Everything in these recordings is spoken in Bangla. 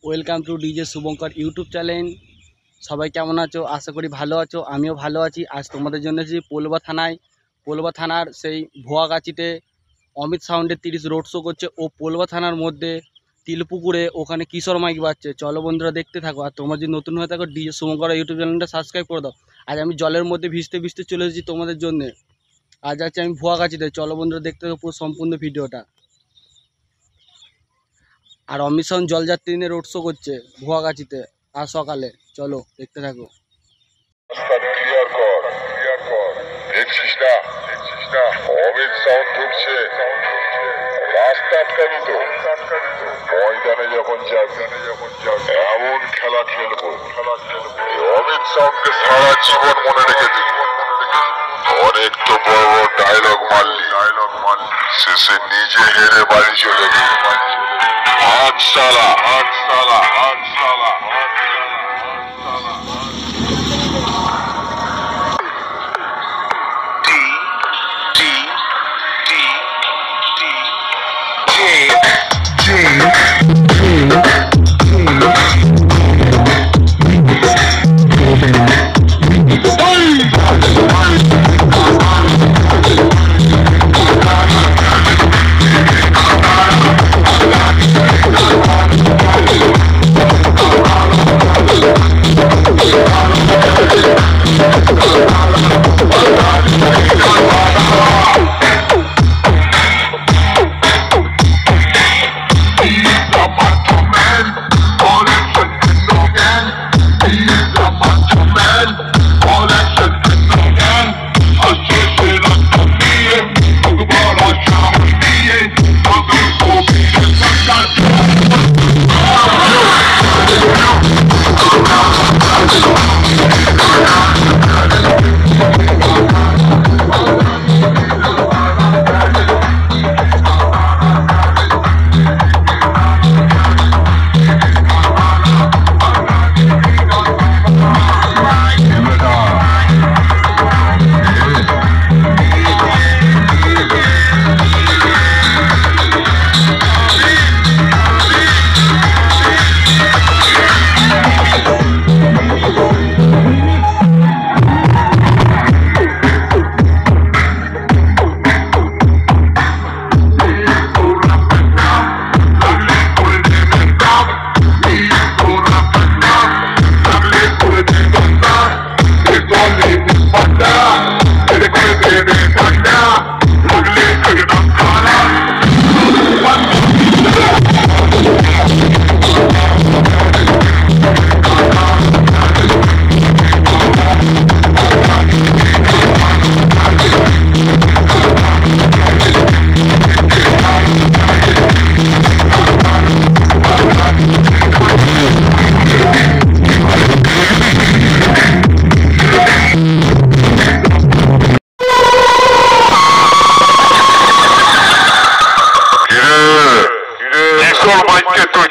Welcome to DJ Shubhankar YouTube channel. সবাই কেমন আছো? আশা করি ভালো আছো, আমিও ভালো আছি। আজ তোমাদের জন্য এসেছি পোলবা থানার সেই ভুয়াগাছিতে অমিত সাউন্ডের 30 রোড শো করছে। ও পোলবা থানার মধ্যে তিলপুকুরে ওখানে কিশোর মাইক বাজছে। চলো বন্ধুরা দেখতে থাকো। আর তোমরা যদি নতুন হয়ে থাকো ডিজে শুভঙ্কর ইউটিউব চ্যানেলটা সাবস্ক্রাইব করে দাও। আজ আমি জলের মধ্যে ভিজতে ভিজতে চলে এসেছি তোমাদের জন্য। আজ আছি আমি ভুয়াগাছিতে। চলো বন্ধুরা দেখতে থাকো পুরো সম্পূর্ণ ভিডিওটা। আর অমিত সাউন্ড জলযাত্রী নিয়ে রোড শো করছে ভুয়াগাছিতে আজ সকালে। চলো দেখতে থাকো। দেখছিস না অমিত সাউন্ড ঢুকছে, রাস্তা আটকাবি তো। ময়দানে যখন যাবি এমন খেলা খেলবো, অমিত সাউন্ডকে সারা জীবন মনে রেখে দিবি। অনেক তো বড় বড় ডায়লগ মারলি, শেষে নিজে হেরে বাড়ি চলে গেলি। হাত সালা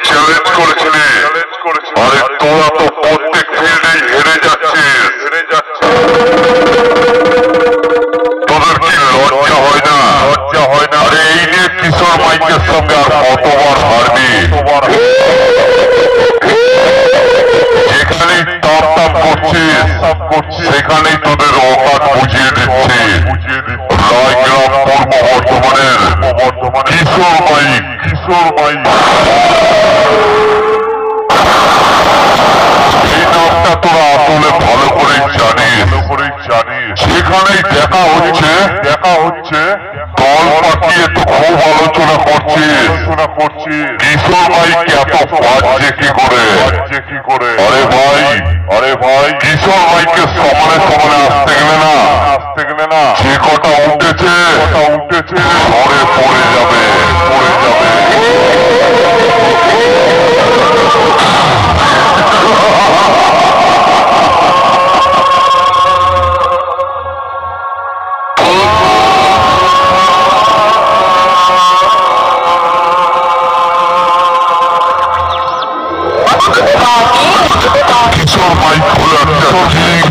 চ্যালেঞ্জ করেছিলি। আরে তোরা তো প্রত্যেক ফিল্ডেই হেরে যাচ্ছিস। তোদের কি লজ্জা হয় না? আরে এই যে কিশোর মাইকের সঙ্গে আর কতবার হারবি? যেখানেই তাম করছিস সেখানেই তোদের অকাত বুঝিয়ে দিচ্ছি। রায়গ্রাম পূর্ব বর্ধমানের কিশোর মাইক এই নামটা তোরা আসলে ভালো করেই জানিস। সেখানেই দেখা হচ্ছে দল পাঠিয়ে তো খুব আলোচনা করছিস। কিশোর মাইক এত বাজছে কি করে? আরে ভাই কিশোর মাইকের সমানে আসতে গেলে না যে কটা উঠেছে ঘরে পড়ে যাবে। কিশোর মাইক হলো একটা রাজা।